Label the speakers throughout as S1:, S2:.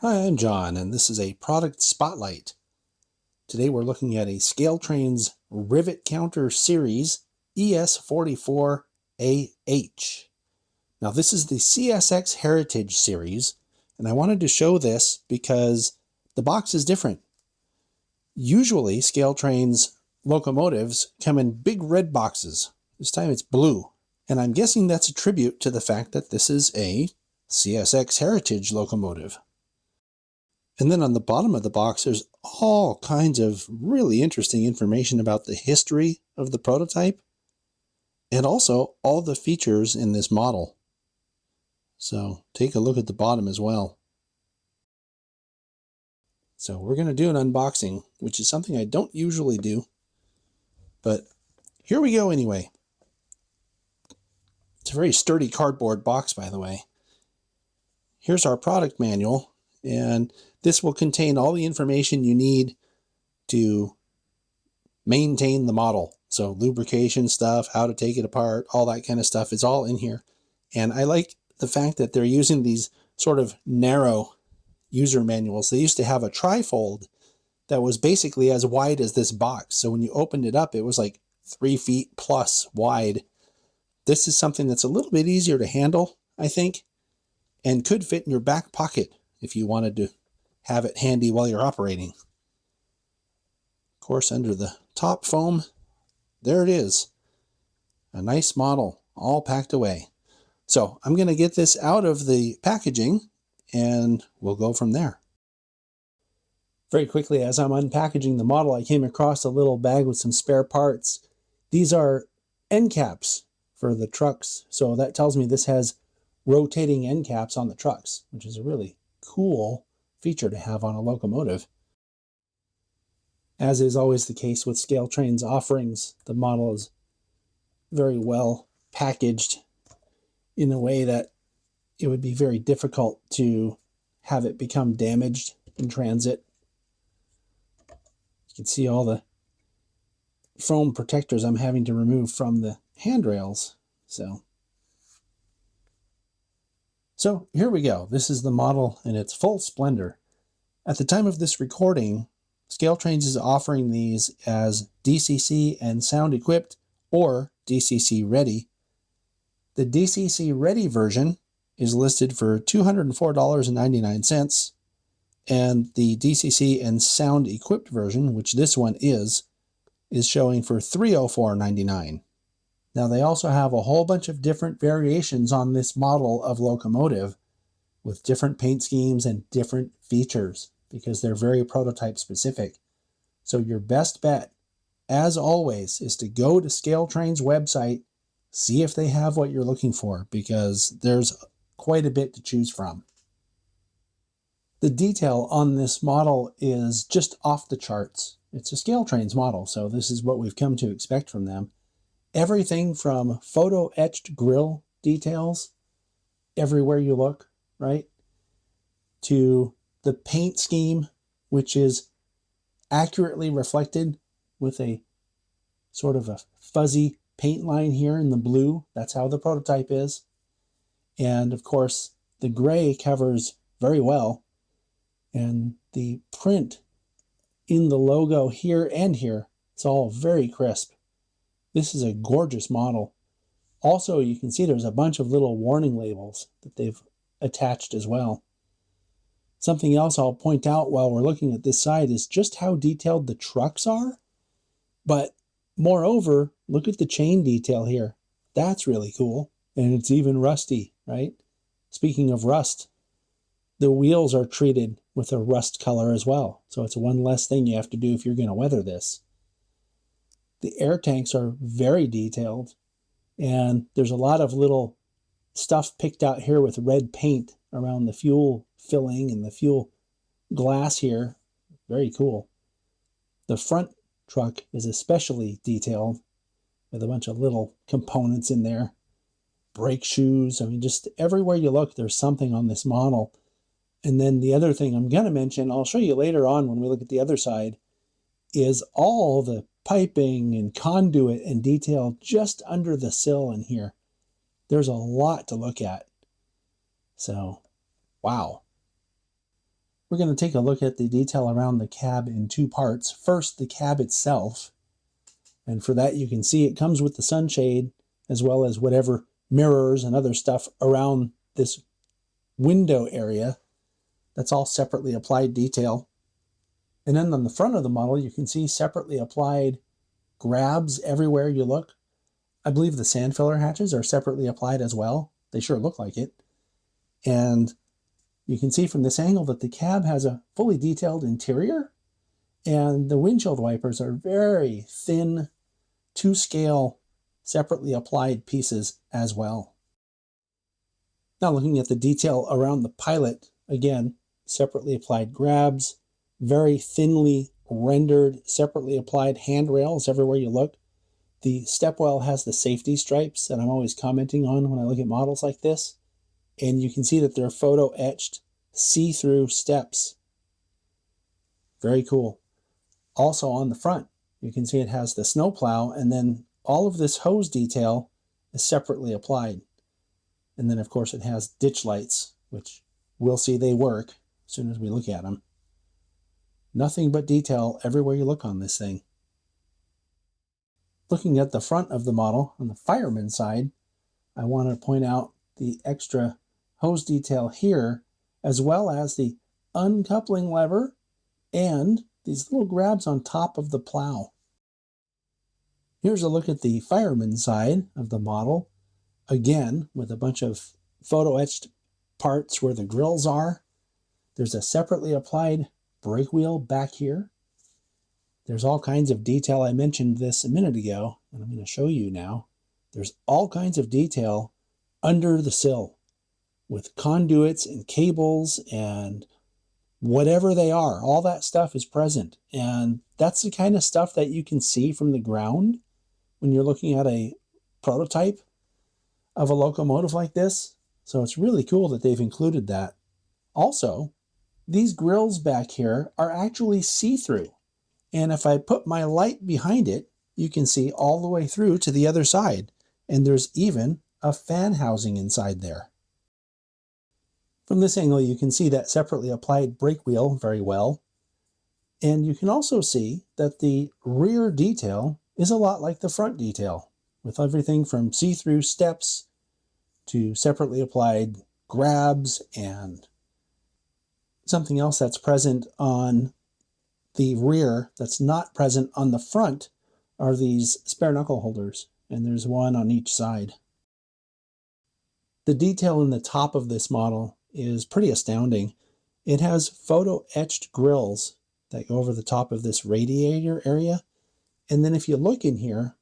S1: Hi, I'm John, and this is a product spotlight. Today we're looking at a ScaleTrains Rivet Counter Series ES44AH. Now this is the CSX Heritage Series, and I wanted to show this because the box is different. Usually ScaleTrains locomotives come in big red boxes. This time it's blue, and I'm guessing that's a tribute to the fact that this is a CSX Heritage locomotive. And then on the bottom of the box, there's all kinds of really interesting information about the history of the prototype and also all the features in this model. So take a look at the bottom as well. So we're going to do an unboxing, which is something I don't usually do, but here we go anyway. It's a very sturdy cardboard box, by the way. Here's our product manual, and this will contain all the information you need to maintain the model. So lubrication stuff, how to take it apart, all that kind of stuff is all in here. And I like the fact that they're using these sort of narrow user manuals. They used to have a trifold that was basically as wide as this box. So when you opened it up, it was like 3 feet plus wide. This is something that's a little bit easier to handle, I think, and could fit in your back pocket if you wanted to have it handy while you're operating. Of course, under the top foam, there it is. A nice model, all packed away. So I'm going to get this out of the packaging and we'll go from there. Very quickly, as I'm unpackaging the model, I came across a little bag with some spare parts. These are end caps for the trucks. So that tells me this has rotating end caps on the trucks, which is a really cool feature to have on a locomotive. As is always the case with ScaleTrains offerings, the model is very well packaged in a way that it would be very difficult to have it become damaged in transit. You can see all the foam protectors I'm having to remove from the handrails. So here we go. This is the model in its full splendor. At the time of this recording, ScaleTrains is offering these as DCC and sound equipped or DCC ready. The DCC ready version is listed for $204.99, and the DCC and sound equipped version, which this one is showing for $304.99. Now they also have a whole bunch of different variations on this model of locomotive with different paint schemes and different features because they're very prototype specific. So your best bet, as always, is to go to ScaleTrains' website, see if they have what you're looking for because there's quite a bit to choose from. The detail on this model is just off the charts. It's a ScaleTrains model, so this is what we've come to expect from them. Everything from photo-etched grille details everywhere you look, right, to the paint scheme, which is accurately reflected with a sort of a fuzzy paint line here in the blue. That's how the prototype is. And of course, the gray covers very well. And the print in the logo here and here, it's all very crisp. This is a gorgeous model. Also, you can see there's a bunch of little warning labels that they've attached as well. Something else I'll point out while we're looking at this side is just how detailed the trucks are. But moreover, look at the chain detail here. That's really cool. And it's even rusty, right? Speaking of rust, the wheels are treated with a rust color as well. So it's one less thing you have to do if you're going to weather this. The air tanks are very detailed, and there's a lot of little stuff picked out here with red paint around the fuel filling and the fuel glass here. Very cool. The front truck is especially detailed with a bunch of little components in there. Brake shoes. I mean, just everywhere you look, there's something on this model. And then the other thing I'm going to mention, I'll show you later on when we look at the other side, is all the piping and conduit and detail just under the sill in here. There's a lot to look at. So, wow. We're going to take a look at the detail around the cab in two parts. First, the cab itself. And for that, you can see it comes with the sunshade as well as whatever mirrors and other stuff around this window area. That's all separately applied detail. And then on the front of the model, you can see separately applied grabs everywhere you look. I believe the sand filler hatches are separately applied as well. They sure look like it. And you can see from this angle that the cab has a fully detailed interior, and the windshield wipers are very thin, to scale, separately applied pieces as well. Now looking at the detail around the pilot, again, separately applied grabs, very thinly rendered, separately applied handrails everywhere you look. The stepwell has the safety stripes that I'm always commenting on when I look at models like this. And you can see that they're photo etched see-through steps. Very cool. Also on the front, you can see it has the snowplow, and then all of this hose detail is separately applied. And then of course it has ditch lights, which we'll see they work as soon as we look at them. Nothing but detail everywhere you look on this thing. Looking at the front of the model, on the fireman side, I want to point out the extra hose detail here, as well as the uncoupling lever and these little grabs on top of the plow. Here's a look at the fireman side of the model, again with a bunch of photo etched parts where the grills are. There's a separately applied brake wheel back here. There's all kinds of detail. I mentioned this a minute ago, and I'm going to show you now. There's all kinds of detail under the sill with conduits and cables and whatever they are. All that stuff is present. And that's the kind of stuff that you can see from the ground when you're looking at a prototype of a locomotive like this. So it's really cool that they've included that. Also, these grills back here are actually see-through. And if I put my light behind it, you can see all the way through to the other side. And there's even a fan housing inside there. From this angle, you can see that separately applied brake wheel very well. And you can also see that the rear detail is a lot like the front detail, with everything from see-through steps to separately applied grabs, and something else that's present on the rear that's not present on the front are these spare knuckle holders, and there's one on each side. The detail in the top of this model is pretty astounding. It has photo etched grills that go over the top of this radiator area, and then if you look in here,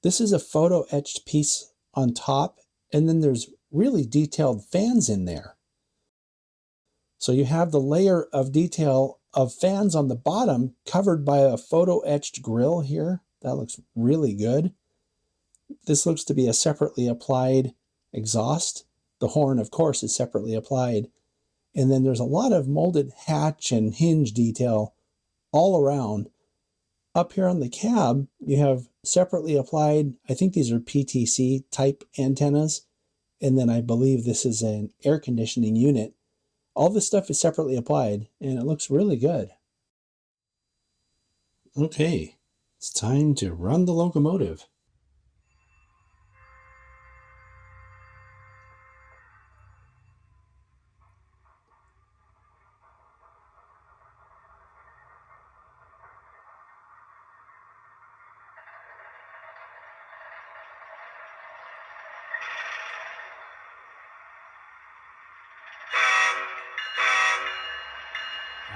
S1: this is a photo etched piece on top, and then there's really detailed fans in there. So you have the layer of detail of fans on the bottom covered by a photo etched grill here. That looks really good. This looks to be a separately applied exhaust. The horn, of course, is separately applied. And then there's a lot of molded hatch and hinge detail all around. Up here on the cab, you have separately applied, I think these are PTC type antennas. And then I believe this is an air conditioning unit. All this stuff is separately applied, and it looks really good. Okay, it's time to run the locomotive.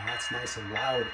S1: That's nice and loud.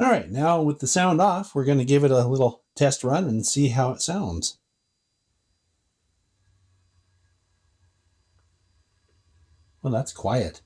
S1: All right, now with the sound off, we're going to give it a little test run and see how it sounds. Well, that's quiet.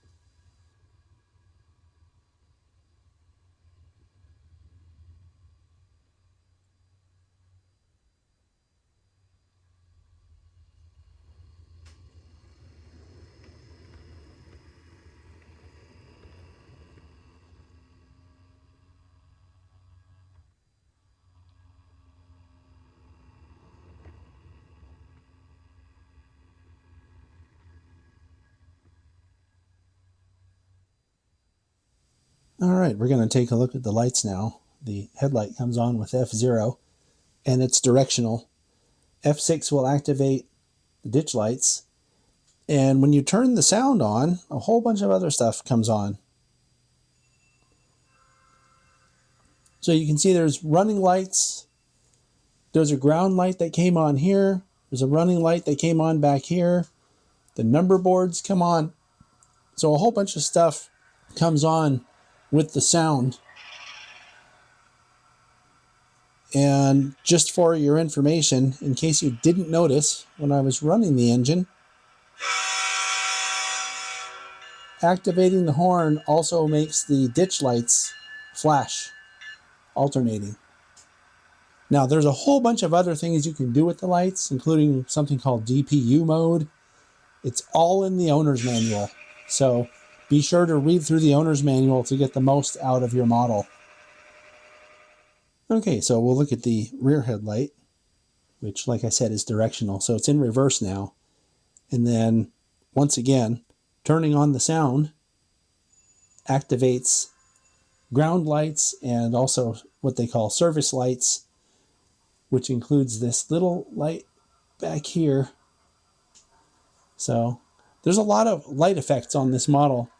S1: All right, we're going to take a look at the lights now. The headlight comes on with F0, and it's directional. F6 will activate the ditch lights. And when you turn the sound on, a whole bunch of other stuff comes on. So you can see there's running lights. There's a ground light that came on here. There's a running light that came on back here. The number boards come on. So a whole bunch of stuff comes on with the sound. And just for your information, in case you didn't notice, when I was running the engine, activating the horn also makes the ditch lights flash, alternating. Now, there's a whole bunch of other things you can do with the lights, including something called DPU mode. It's all in the owner's manual. So be sure to read through the owner's manual to get the most out of your model. Okay, so we'll look at the rear headlight, which, like I said, is directional. So it's in reverse now. And then, once again, turning on the sound activates ground lights and also what they call service lights, which includes this little light back here. So there's a lot of light effects on this model.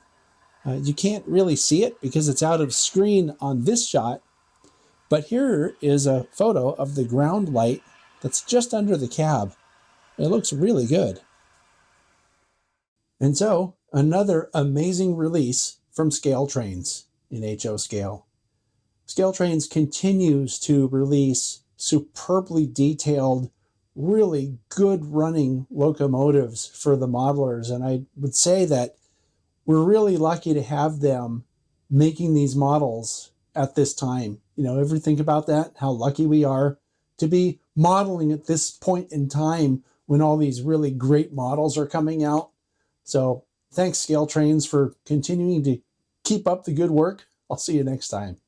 S1: You can't really see it because it's out of screen on this shot, but here is a photo of the ground light that's just under the cab. It looks really good. And so, another amazing release from ScaleTrains in HO Scale. ScaleTrains continues to release superbly detailed, really good running locomotives for the modelers, and I would say that we're really lucky to have them making these models at this time. You know, ever think about that? How lucky we are to be modeling at this point in time when all these really great models are coming out. So thanks, ScaleTrains, for continuing to keep up the good work. I'll see you next time.